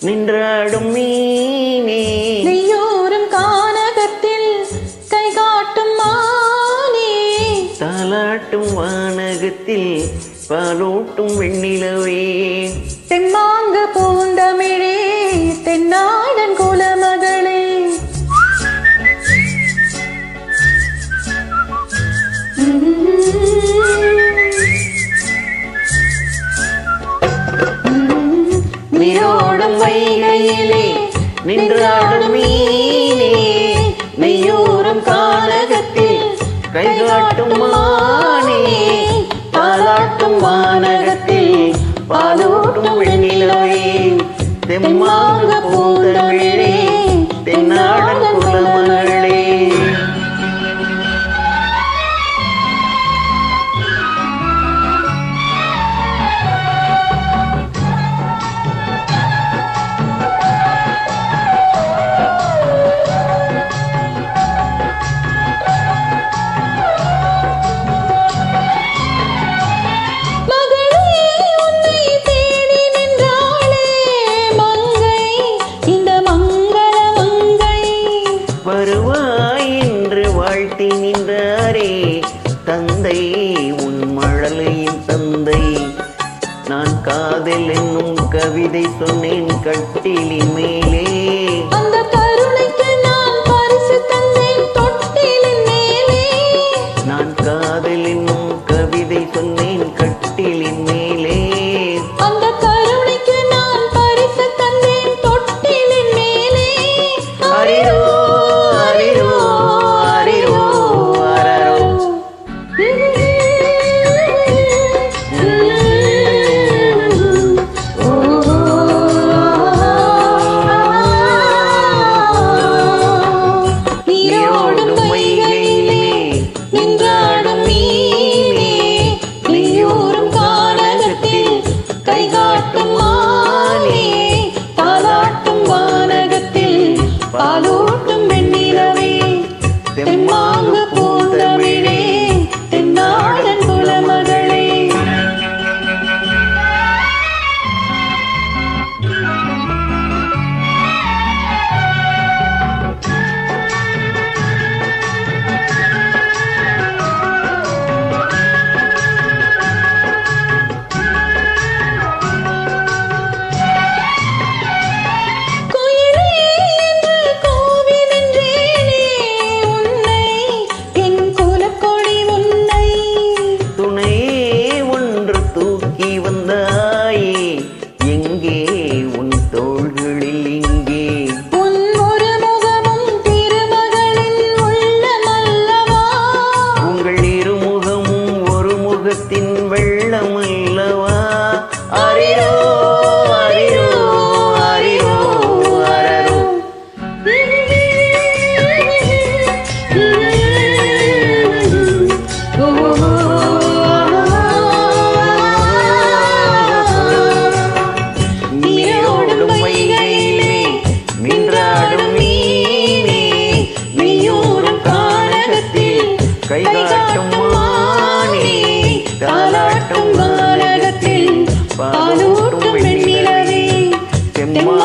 நின்றாடும் மீனே நெய்யோரும் கானகத்தில் கை காட்டும் மானே தாலாட்டும் வானகத்தில் பாலூட்டும் வெண்ணிலவே தெம்மாங்கு பூந்தமிழே தென்னாடன் குலமகளே நீரோடும் வைகையிலே நின்றாடும் மீனே நெய்யோரும் கானகத்தில் கைகாட்டும் மானே தாலாட்டும் வானகத்தில் பாலூட்டும் வெண்ணிலவே தெம்மாக பூந்தமிழே தென்னாடன் குலமகளே வருவாய் என்று வாழ்த்தி நின்றாரே தந்தை உன் மழலையின் தந்தை நான் காதல் என்னும் கவிதை சொன்னேன் கட்டிலின் மேலே அந்த கருணைக்கு நான் பரிசு தந்தேன் தொட்டிலின் மேலே நான் காதல் என்னும் கவிதை சொன்னேன் கட்டிலின் மேலே அந்த கருணைக்கு நான் பரிசு தந்தேன் தொட்டிலின் மேலே அரிரோ பாலூட்டும் வெண்ணிலவே தெம்மாங்கு பூந்தமிழே தென்னாடன் குலமகளே வெள்ளமல்லவா அரிரோ அரிரோ அரிரோ அரரோ நீரோடும் வைகையிலே நின்றாடும் மீனே நெய்யோரும் கானகத்தில் கைகாட்டும் மானே தாலாட்டும் வானகத்தில் பாலூட்டும் வெண்ணிலவே தெம்மா